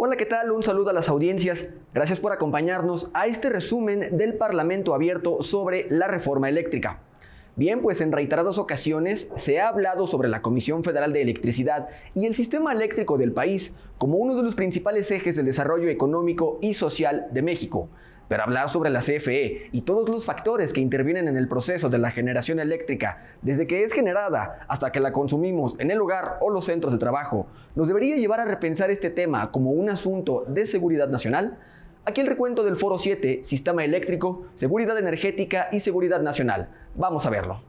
Hola, ¿qué tal? Un saludo a las audiencias. Gracias por acompañarnos a este resumen del Parlamento abierto sobre la reforma eléctrica. Bien, pues en reiteradas ocasiones se ha hablado sobre la Comisión Federal de Electricidad y el sistema eléctrico del país como uno de los principales ejes del desarrollo económico y social de México. Pero hablar sobre la CFE y todos los factores que intervienen en el proceso de la generación eléctrica, desde que es generada hasta que la consumimos en el hogar o los centros de trabajo, nos debería llevar a repensar este tema como un asunto de seguridad nacional. Aquí el recuento del Foro 7, Sistema Eléctrico, Seguridad Energética y Seguridad Nacional. Vamos a verlo.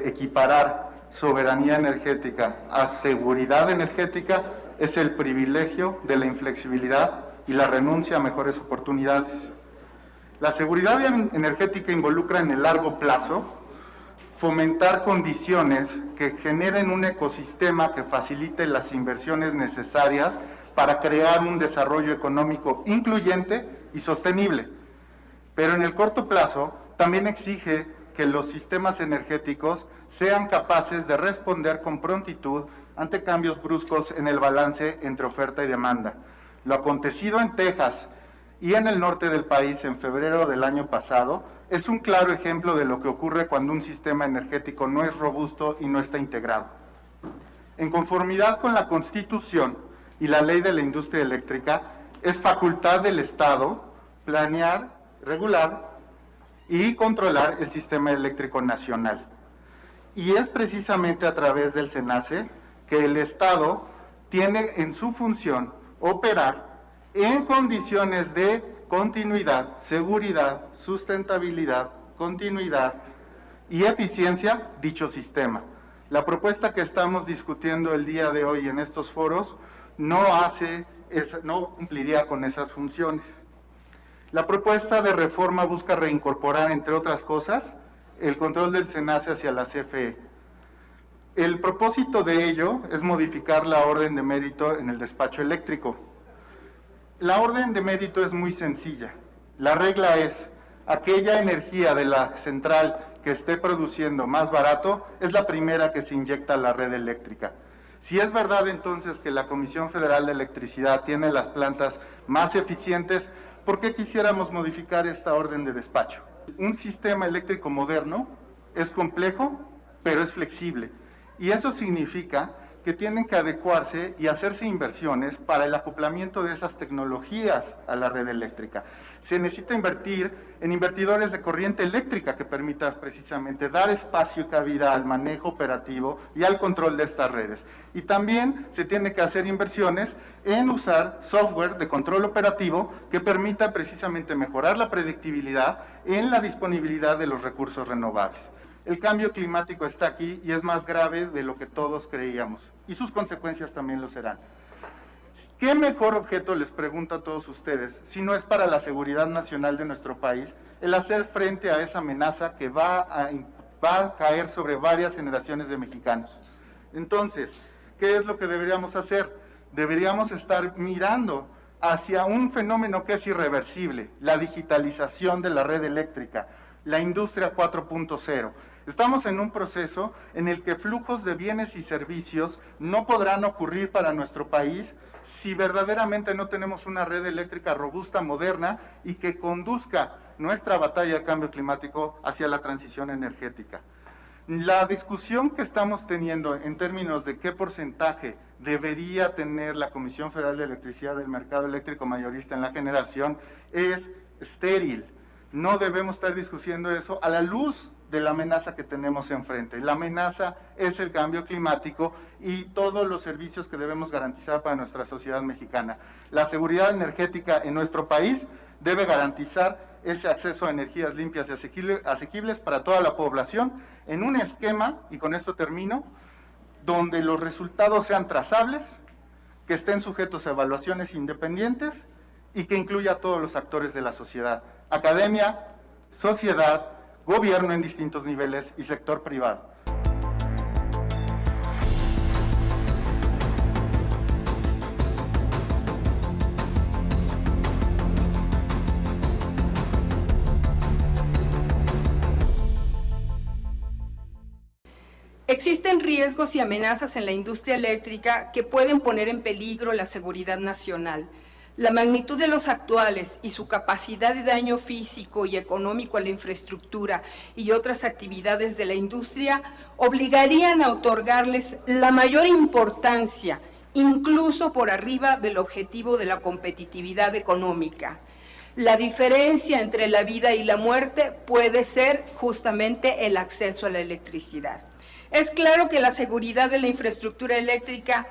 Equiparar soberanía energética a seguridad energética es el privilegio de la inflexibilidad y la renuncia a mejores oportunidades. La seguridad energética involucra en el largo plazo fomentar condiciones que generen un ecosistema que facilite las inversiones necesarias para crear un desarrollo económico incluyente y sostenible. Pero en el corto plazo también exige que los sistemas energéticos sean capaces de responder con prontitud ante cambios bruscos en el balance entre oferta y demanda. Lo acontecido en Texas y en el norte del país en febrero del año pasado es un claro ejemplo de lo que ocurre cuando un sistema energético no es robusto y no está integrado. En conformidad con la Constitución y la Ley de la Industria Eléctrica, es facultad del Estado planear, regular y controlar el sistema eléctrico nacional. Y es precisamente a través del SENACE que el Estado tiene en su función operar en condiciones de continuidad, seguridad, sustentabilidad, continuidad y eficiencia dicho sistema. La propuesta que estamos discutiendo el día de hoy en estos foros no cumpliría con esas funciones. La propuesta de reforma busca reincorporar, entre otras cosas, el control del SENACE hacia la CFE. El propósito de ello es modificar la orden de mérito en el despacho eléctrico. La orden de mérito es muy sencilla. La regla es, aquella energía de la central que esté produciendo más barato es la primera que se inyecta a la red eléctrica. Si es verdad entonces que la Comisión Federal de Electricidad tiene las plantas más eficientes, ¿por qué quisiéramos modificar esta orden de despacho? Un sistema eléctrico moderno es complejo, pero es flexible. Y eso significa que tienen que adecuarse y hacerse inversiones para el acoplamiento de esas tecnologías a la red eléctrica. Se necesita invertir en invertidores de corriente eléctrica que permitan precisamente dar espacio y cabida al manejo operativo y al control de estas redes. Y también se tiene que hacer inversiones en usar software de control operativo que permita precisamente mejorar la predictibilidad en la disponibilidad de los recursos renovables. El cambio climático está aquí y es más grave de lo que todos creíamos, y sus consecuencias también lo serán. ¿Qué mejor objeto, les pregunto a todos ustedes, si no es para la seguridad nacional de nuestro país, el hacer frente a esa amenaza que va a caer sobre varias generaciones de mexicanos? Entonces, ¿qué es lo que deberíamos hacer? Deberíamos estar mirando hacia un fenómeno que es irreversible, la digitalización de la red eléctrica, la industria 4.0. Estamos en un proceso en el que flujos de bienes y servicios no podrán ocurrir para nuestro país si verdaderamente no tenemos una red eléctrica robusta, moderna y que conduzca nuestra batalla de cambio climático hacia la transición energética. La discusión que estamos teniendo en términos de qué porcentaje debería tener la Comisión Federal de Electricidad del mercado eléctrico mayorista en la generación es estéril. No debemos estar discutiendo eso a la luz de la amenaza que tenemos enfrente. La amenaza es el cambio climático y todos los servicios que debemos garantizar para nuestra sociedad mexicana. La seguridad energética en nuestro país debe garantizar ese acceso a energías limpias y asequibles para toda la población en un esquema, y con esto termino, donde los resultados sean trazables, que estén sujetos a evaluaciones independientes y que incluya a todos los actores de la sociedad, academia, sociedad, gobierno en distintos niveles y sector privado. Existen riesgos y amenazas en la industria eléctrica que pueden poner en peligro la seguridad nacional. La magnitud de los actuales y su capacidad de daño físico y económico a la infraestructura y otras actividades de la industria obligarían a otorgarles la mayor importancia, incluso por arriba del objetivo de la competitividad económica. La diferencia entre la vida y la muerte puede ser justamente el acceso a la electricidad. Es claro que la seguridad de la infraestructura eléctrica,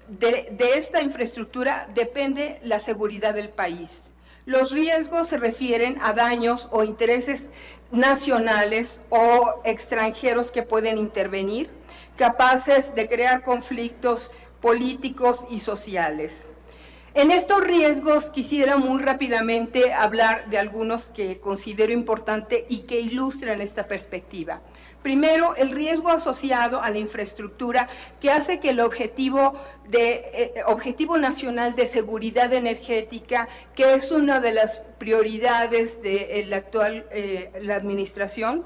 de esta infraestructura depende la seguridad del país. Los riesgos se refieren a daños o intereses nacionales o extranjeros que pueden intervenir, capaces de crear conflictos políticos y sociales. En estos riesgos quisiera muy rápidamente hablar de algunos que considero importante y que ilustran esta perspectiva. Primero, el riesgo asociado a la infraestructura que hace que el objetivo nacional de seguridad energética, que es una de las prioridades de la administración,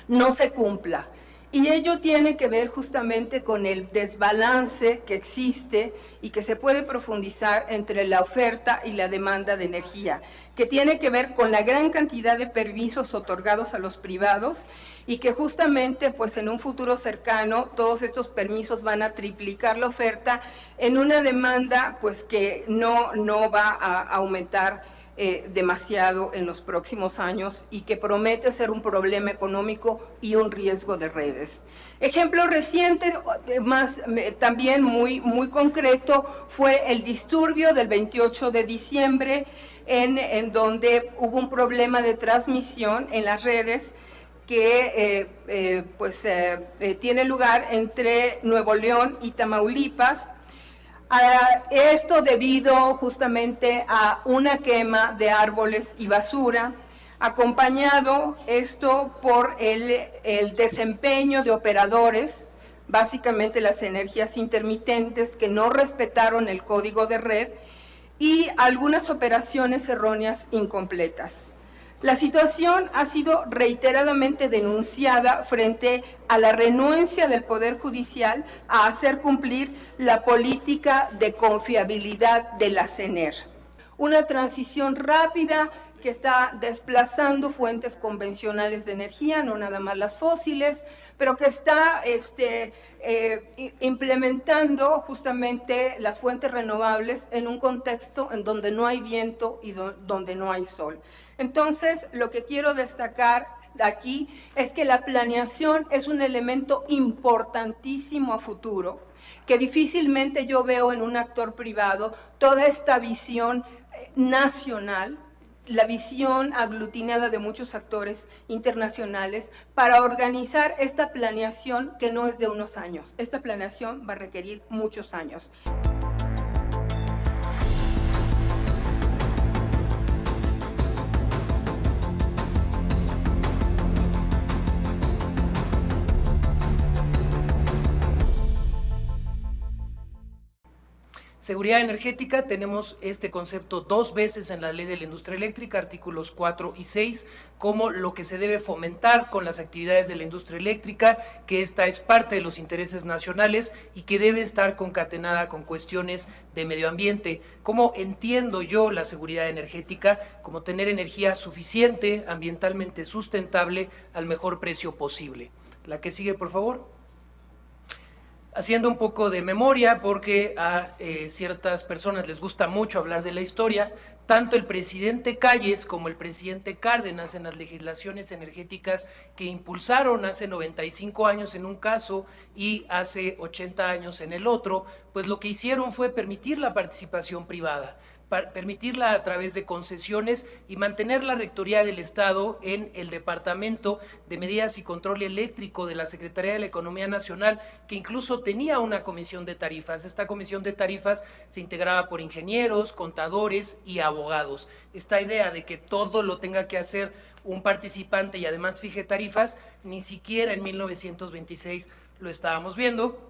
no se cumpla. Y ello tiene que ver justamente con el desbalance que existe y que se puede profundizar entre la oferta y la demanda de energía, que tiene que ver con la gran cantidad de permisos otorgados a los privados y que justamente pues en un futuro cercano todos estos permisos van a triplicar la oferta en una demanda pues que no va a aumentar demasiado en los próximos años y que promete ser un problema económico y un riesgo de redes. Ejemplo reciente, también muy concreto, fue el disturbio del 28 de diciembre en donde hubo un problema de transmisión en las redes que tiene lugar entre Nuevo León y Tamaulipas. Esto debido justamente a una quema de árboles y basura, acompañado esto por el desempeño de operadores, básicamente las energías intermitentes que no respetaron el código de red y algunas operaciones erróneas incompletas. La situación ha sido reiteradamente denunciada frente a la renuencia del Poder Judicial a hacer cumplir la política de confiabilidad de la CENER. Una transición rápida que está desplazando fuentes convencionales de energía, no nada más las fósiles, pero que está implementando justamente las fuentes renovables en un contexto en donde no hay viento y donde no hay sol. Entonces, lo que quiero destacar aquí es que la planeación es un elemento importantísimo a futuro, que difícilmente yo veo en un actor privado toda esta visión nacional, la visión aglutinada de muchos actores internacionales para organizar esta planeación que no es de unos años. Esta planeación va a requerir muchos años. Seguridad energética, tenemos este concepto 2 veces en la Ley de la Industria Eléctrica, artículos 4 y 6, como lo que se debe fomentar con las actividades de la industria eléctrica, que esta es parte de los intereses nacionales y que debe estar concatenada con cuestiones de medio ambiente. ¿Cómo entiendo yo la seguridad energética? Como tener energía suficiente, ambientalmente sustentable, al mejor precio posible. La que sigue, por favor. Haciendo un poco de memoria, porque a ciertas personas les gusta mucho hablar de la historia, tanto el presidente Calles como el presidente Cárdenas en las legislaciones energéticas que impulsaron hace 95 años en un caso y hace 80 años en el otro, pues lo que hicieron fue permitir la participación privada, permitirla a través de concesiones y mantener la rectoría del Estado en el Departamento de Medidas y Control Eléctrico de la Secretaría de la Economía Nacional, que incluso tenía una comisión de tarifas. Esta comisión de tarifas se integraba por ingenieros, contadores y abogados. Esta idea de que todo lo tenga que hacer un participante y además fije tarifas, ni siquiera en 1926 lo estábamos viendo.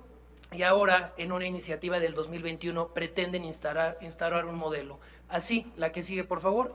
Y ahora, en una iniciativa del 2021, pretenden instaurar un modelo. Así, la que sigue, por favor.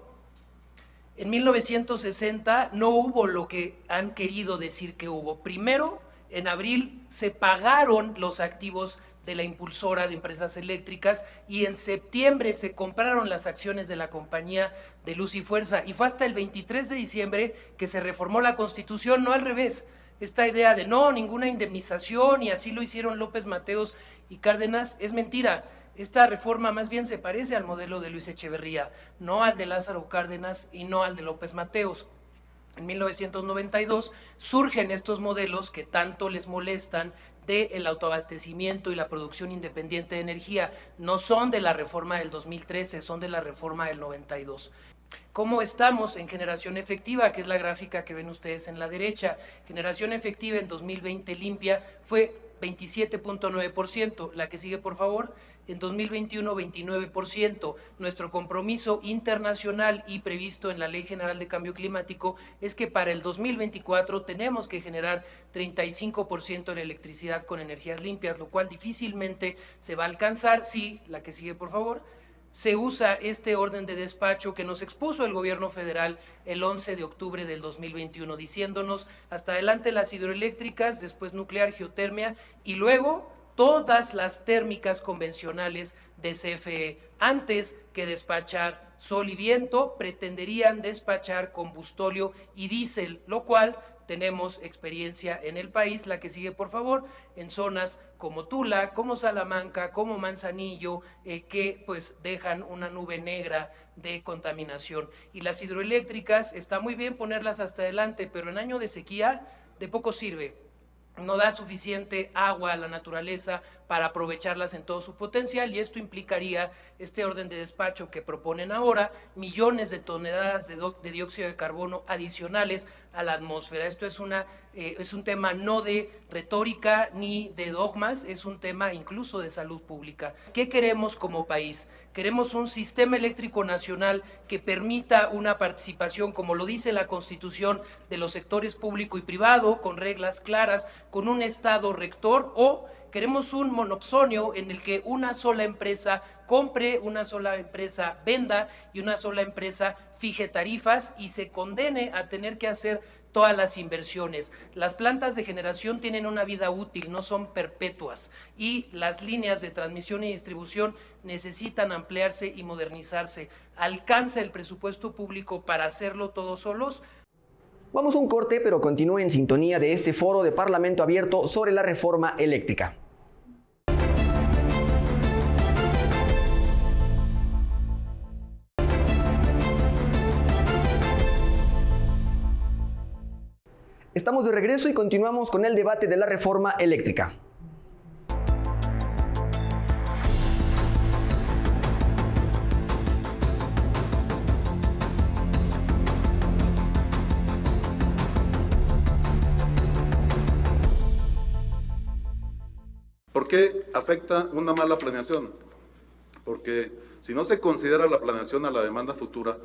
En 1960 no hubo lo que han querido decir que hubo. Primero, en abril se pagaron los activos de la impulsora de empresas eléctricas y en septiembre se compraron las acciones de la compañía de Luz y Fuerza. Y fue hasta el 23 de diciembre que se reformó la Constitución, no al revés. Esta idea de no, ninguna indemnización y así lo hicieron López Mateos y Cárdenas es mentira. Esta reforma más bien se parece al modelo de Luis Echeverría, no al de Lázaro Cárdenas y no al de López Mateos. En 1992 surgen estos modelos que tanto les molestan del autoabastecimiento y la producción independiente de energía. No son de la reforma del 2013, son de la reforma del 92. ¿Cómo estamos en generación efectiva? Que es la gráfica que ven ustedes en la derecha. Generación efectiva en 2020 limpia fue 27.9%. La que sigue, por favor. En 2021, 29%. Nuestro compromiso internacional y previsto en la Ley General de Cambio Climático es que para el 2024 tenemos que generar 35% de electricidad con energías limpias, lo cual difícilmente se va a alcanzar si, la que sigue, por favor, se usa este orden de despacho que nos expuso el gobierno federal el 11 de octubre del 2021, diciéndonos hasta adelante las hidroeléctricas, después nuclear, geotermia y luego todas las térmicas convencionales de CFE. Antes que despachar sol y viento, pretenderían despachar combustóleo y diésel, lo cual tenemos experiencia en el país, la que sigue, por favor, en zonas como Tula, como Salamanca, como Manzanillo, que pues dejan una nube negra de contaminación. Y las hidroeléctricas, está muy bien ponerlas hasta adelante, pero en año de sequía de poco sirve. No da suficiente agua a la naturaleza para aprovecharlas en todo su potencial y esto implicaría este orden de despacho que proponen ahora, millones de toneladas de dióxido de carbono adicionales a la atmósfera. Esto es un tema no de retórica ni de dogmas, es un tema incluso de salud pública. ¿Qué queremos como país? Queremos un sistema eléctrico nacional que permita una participación, como lo dice la Constitución, de los sectores público y privado, con reglas claras, con un Estado rector, o queremos un monopsonio en el que una sola empresa compre, una sola empresa venda y una sola empresa fije tarifas y se condene a tener que hacer todas las inversiones. Las plantas de generación tienen una vida útil, no son perpetuas, y las líneas de transmisión y distribución necesitan ampliarse y modernizarse. ¿Alcanza el presupuesto público para hacerlo todos solos? Vamos a un corte, pero continúe en sintonía de este foro de Parlamento Abierto sobre la reforma eléctrica. Estamos de regreso y continuamos con el debate de la reforma eléctrica. ¿Por qué afecta una mala planeación? Porque si no se considera la planeación a la demanda futura,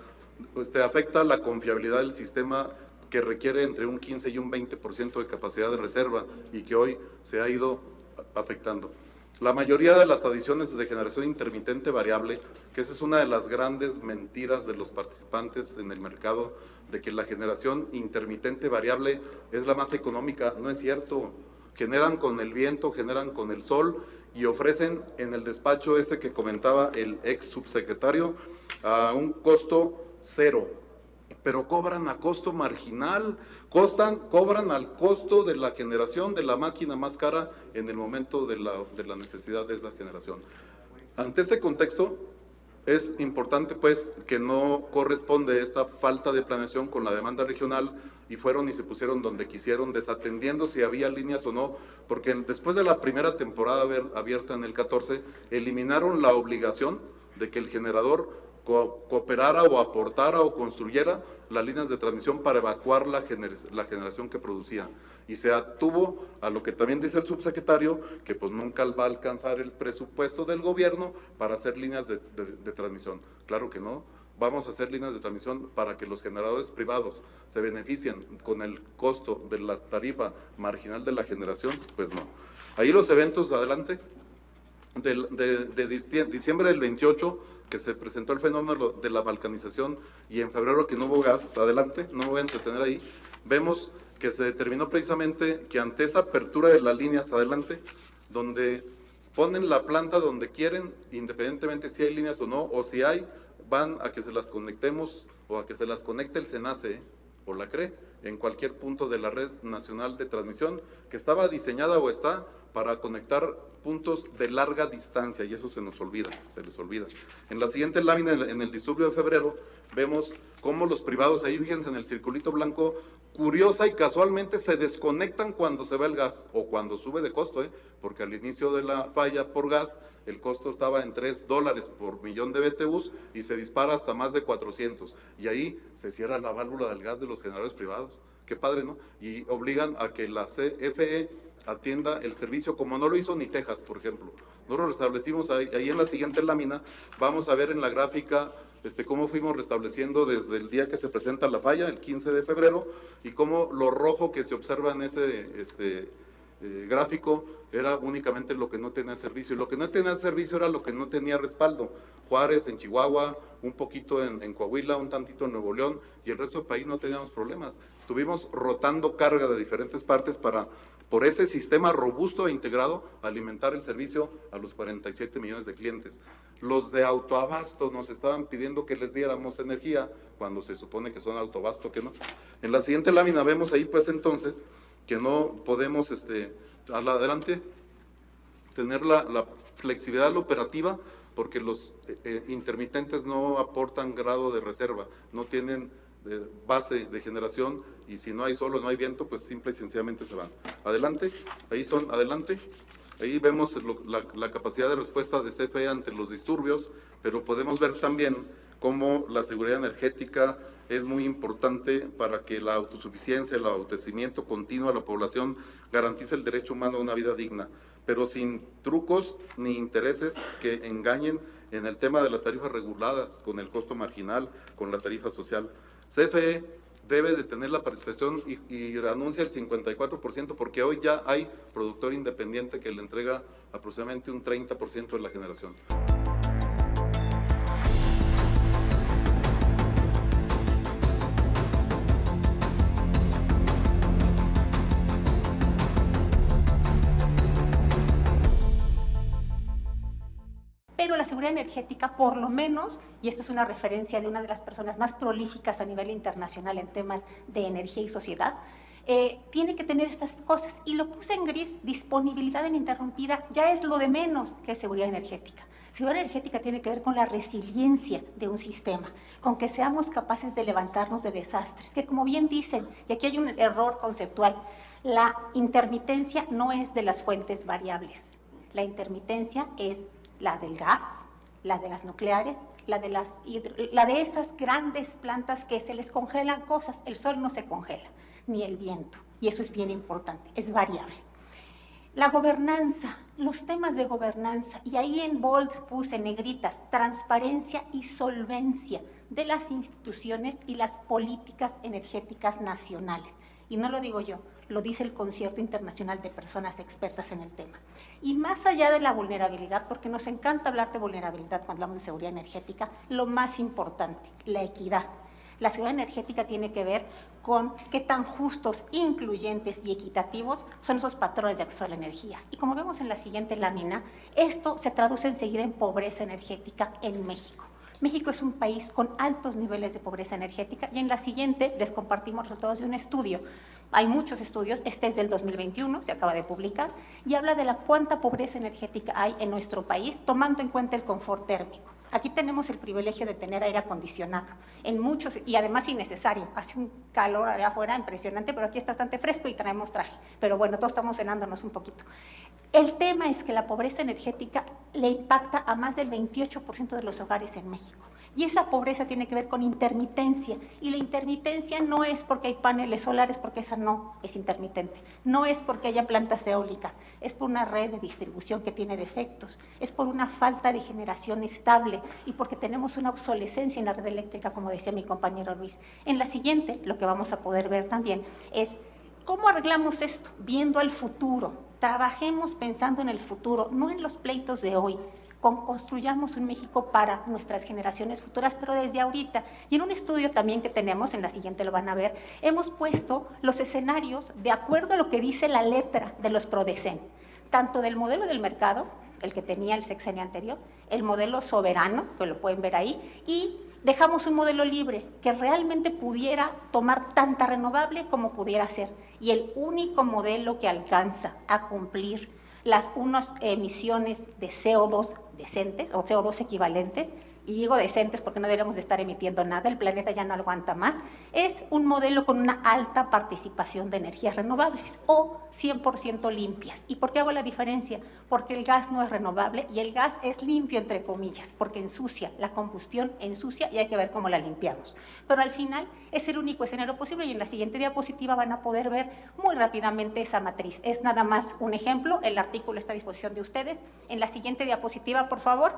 pues te afecta la confiabilidad del sistema que requiere entre un 15 y un 20% de capacidad de reserva y que hoy se ha ido afectando. La mayoría de las adiciones de generación intermitente variable, que esa es una de las grandes mentiras de los participantes en el mercado, de que la generación intermitente variable es la más económica, no es cierto. Generan con el viento, generan con el sol y ofrecen en el despacho ese que comentaba el ex subsecretario a un costo cero, pero cobran a costo marginal, cobran al costo de la generación de la máquina más cara en el momento de la necesidad de esa generación. Ante este contexto, es importante pues que no corresponde esta falta de planeación con la demanda regional y fueron y se pusieron donde quisieron, desatendiendo si había líneas o no, porque después de la primera temporada abierta en el 14, eliminaron la obligación de que el generador cooperara o aportara o construyera las líneas de transmisión para evacuar la generación que producía. Y se atuvo a lo que también dice el subsecretario, que pues nunca va a alcanzar el presupuesto del gobierno para hacer líneas de transmisión. Claro que no. Vamos a hacer líneas de transmisión para que los generadores privados se beneficien con el costo de la tarifa marginal de la generación, pues no. Ahí los eventos, adelante, de diciembre del 28, que se presentó el fenómeno de la balcanización, y en febrero que no hubo gas, adelante, no me voy a entretener ahí, vemos que se determinó precisamente que ante esa apertura de las líneas, adelante, donde ponen la planta donde quieren, independientemente si hay líneas o no, o si hay, van a que se las conectemos o a que se las conecte el SENACE o la CRE en cualquier punto de la red nacional de transmisión que estaba diseñada o está para conectar puntos de larga distancia, y eso se nos olvida, se les olvida. En la siguiente lámina, en el disturbio de febrero, vemos cómo los privados, ahí fíjense en el circulito blanco, curiosa y casualmente se desconectan cuando se va el gas o cuando sube de costo, porque al inicio de la falla por gas el costo estaba en $3 por millón de BTUs y se dispara hasta más de 400, y ahí se cierra la válvula del gas de los generadores privados. Qué padre, ¿no? Y obligan a que la CFE atienda el servicio como no lo hizo ni Texas, por ejemplo. Nosotros restablecimos ahí en la siguiente lámina, vamos a ver en la gráfica cómo fuimos restableciendo desde el día que se presenta la falla, el 15 de febrero, y cómo lo rojo que se observa en ese gráfico era únicamente lo que no tenía servicio, y lo que no tenía servicio era lo que no tenía respaldo. Juárez, en Chihuahua, un poquito en Coahuila, un tantito en Nuevo León, y el resto del país no teníamos problemas. Estuvimos rotando carga de diferentes partes para, por ese sistema robusto e integrado, alimentar el servicio a los 47 millones de clientes. Los de autoabasto nos estaban pidiendo que les diéramos energía, cuando se supone que son autoabasto, que no. En la siguiente lámina vemos ahí, pues entonces, que no podemos, adelante, tener la flexibilidad operativa, porque los intermitentes no aportan grado de reserva, no tienen base de generación, y si no hay sol o no hay viento, pues simple y sencillamente se van. Adelante, ahí son, adelante. Ahí vemos la capacidad de respuesta de CFE ante los disturbios, pero podemos ver también cómo la seguridad energética es muy importante para que la autosuficiencia, el abastecimiento continuo a la población garantice el derecho humano a una vida digna, pero sin trucos ni intereses que engañen en el tema de las tarifas reguladas, con el costo marginal, con la tarifa social. CFE debe de tener la participación y renuncia el 54%, porque hoy ya hay productor independiente que le entrega aproximadamente un 30% de la generación. Pero la seguridad energética, por lo menos, y esto es una referencia de una de las personas más prolíficas a nivel internacional en temas de energía y sociedad, tiene que tener estas cosas. Y lo puse en gris: disponibilidad ininterrumpida ya es lo de menos que seguridad energética. Seguridad energética tiene que ver con la resiliencia de un sistema, con que seamos capaces de levantarnos de desastres, que como bien dicen, y aquí hay un error conceptual, la intermitencia no es de las fuentes variables, la intermitencia es la del gas, la de las nucleares, la de esas grandes plantas que se les congelan cosas. El sol no se congela, ni el viento, y eso es bien importante, es variable. La gobernanza, los temas de gobernanza, y ahí en bold puse en negritas: transparencia y solvencia de las instituciones y las políticas energéticas nacionales. Y no lo digo yo, lo dice el Concierto Internacional de Personas Expertas en el tema. Y más allá de la vulnerabilidad, porque nos encanta hablar de vulnerabilidad cuando hablamos de seguridad energética, lo más importante, la equidad. La seguridad energética tiene que ver con qué tan justos, incluyentes y equitativos son esos patrones de acceso a la energía. Y como vemos en la siguiente lámina, esto se traduce enseguida en pobreza energética en México. México es un país con altos niveles de pobreza energética, y en la siguiente les compartimos resultados de un estudio. Hay muchos estudios, este es del 2021, se acaba de publicar, y habla de la cuánta pobreza energética hay en nuestro país, tomando en cuenta el confort térmico. Aquí tenemos el privilegio de tener aire acondicionado, en muchos, y además innecesario. Hace un calor allá afuera impresionante, pero aquí está bastante fresco y traemos traje. Pero bueno, todos estamos cenándonos un poquito. El tema es que la pobreza energética le impacta a más del 28% de los hogares en México. Y esa pobreza tiene que ver con intermitencia. Y la intermitencia no es porque hay paneles solares, porque esa no es intermitente. No es porque haya plantas eólicas, es por una red de distribución que tiene defectos, es por una falta de generación estable y porque tenemos una obsolescencia en la red eléctrica, como decía mi compañero Luis. En la siguiente, lo que vamos a poder ver también es cómo arreglamos esto, viendo al futuro. Trabajemos pensando en el futuro, no en los pleitos de hoy. Construyamos un México para nuestras generaciones futuras, pero desde ahorita. Y en un estudio también que tenemos, en la siguiente lo van a ver, hemos puesto los escenarios de acuerdo a lo que dice la letra de los PRODECEN, tanto del modelo del mercado, el que tenía el sexenio anterior, el modelo soberano, que lo pueden ver ahí, y dejamos un modelo libre que realmente pudiera tomar tanta renovable como pudiera ser. Y el único modelo que alcanza a cumplir unas emisiones de CO2 decentes o CO2 equivalentes, y digo decentes porque no deberíamos de estar emitiendo nada, el planeta ya no aguanta más, es un modelo con una alta participación de energías renovables o 100% limpias. ¿Y por qué hago la diferencia? Porque el gas no es renovable y el gas es limpio, entre comillas, porque ensucia, la combustión ensucia y hay que ver cómo la limpiamos. Pero al final es el único escenario posible y en la siguiente diapositiva van a poder ver muy rápidamente esa matriz. Es nada más un ejemplo, el artículo está a disposición de ustedes. En la siguiente diapositiva, por favor.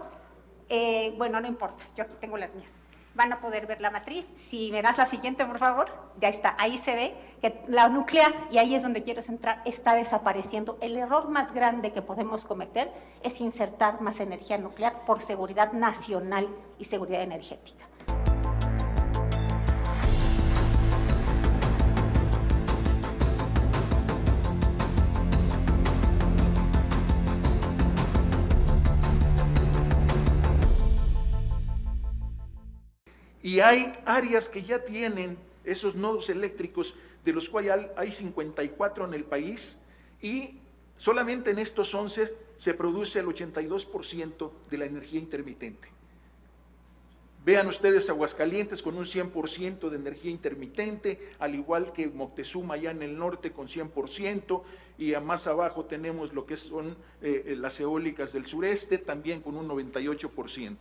Bueno, no importa, yo aquí tengo las mías. Van a poder ver la matriz. Si me das la siguiente, por favor. Ya está, ahí se ve que la nuclear, y ahí es donde quiero centrar, está desapareciendo. El error más grande que podemos cometer es insertar más energía nuclear por seguridad nacional y seguridad energética. Y hay áreas que ya tienen esos nodos eléctricos, de los cuales hay 54 en el país, y solamente en estos 11 se produce el 82% de la energía intermitente. Vean ustedes Aguascalientes con un 100% de energía intermitente, al igual que Moctezuma allá en el norte con 100%, y más abajo tenemos lo que son las eólicas del sureste, también con un 98%.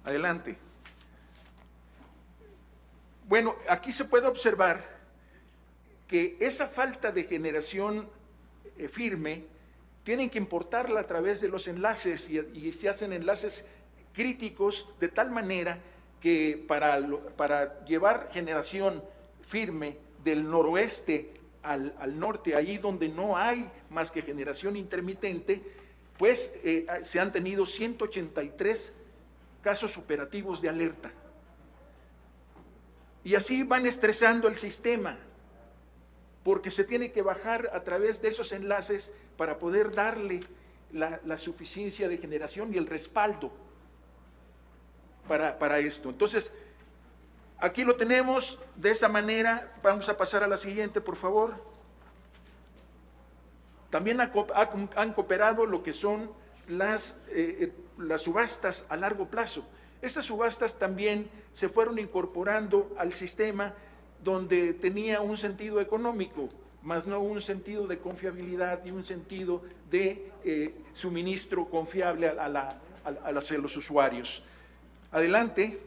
Adelante. Bueno, aquí se puede observar que esa falta de generación firme tienen que importarla a través de los enlaces y se hacen enlaces críticos de tal manera que para llevar generación firme del noroeste al norte, ahí donde no hay más que generación intermitente, pues se han tenido 183 casos operativos de alerta. Y así van estresando el sistema, porque se tiene que bajar a través de esos enlaces para poder darle la suficiencia de generación y el respaldo para esto. Entonces, aquí lo tenemos de esa manera. Vamos a pasar a la siguiente, por favor. También han cooperado lo que son las subastas a largo plazo. Estas subastas también se fueron incorporando al sistema donde tenía un sentido económico, más no un sentido de confiabilidad y un sentido de suministro confiable hacia los usuarios. Adelante.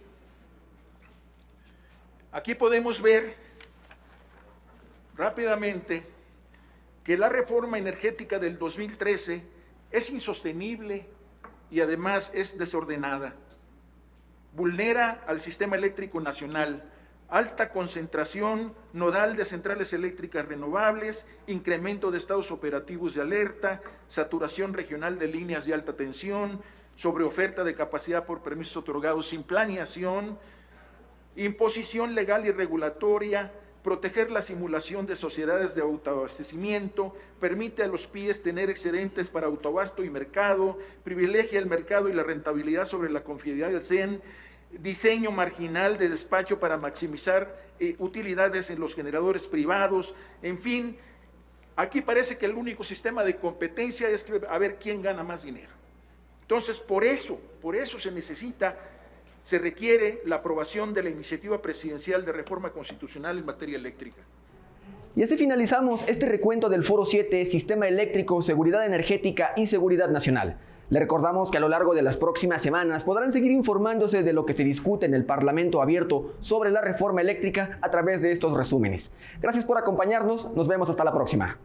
Aquí podemos ver rápidamente que la reforma energética del 2013 es insostenible y además es desordenada. Vulnera al sistema eléctrico nacional, alta concentración nodal de centrales eléctricas renovables, incremento de estados operativos de alerta, saturación regional de líneas de alta tensión, sobreoferta de capacidad por permisos otorgados sin planeación, imposición legal y regulatoria, proteger la simulación de sociedades de autoabastecimiento, permite a los PIEs tener excedentes para autoabasto y mercado, privilegia el mercado y la rentabilidad sobre la confiabilidad del CEN, diseño marginal de despacho para maximizar utilidades en los generadores privados, en fin, aquí parece que el único sistema de competencia es a ver quién gana más dinero. Entonces, por eso se requiere la aprobación de la iniciativa presidencial de reforma constitucional en materia eléctrica. Y así finalizamos este recuento del Foro 7, Sistema Eléctrico, Seguridad Energética y Seguridad Nacional. Le recordamos que a lo largo de las próximas semanas podrán seguir informándose de lo que se discute en el Parlamento Abierto sobre la reforma eléctrica a través de estos resúmenes. Gracias por acompañarnos, nos vemos hasta la próxima.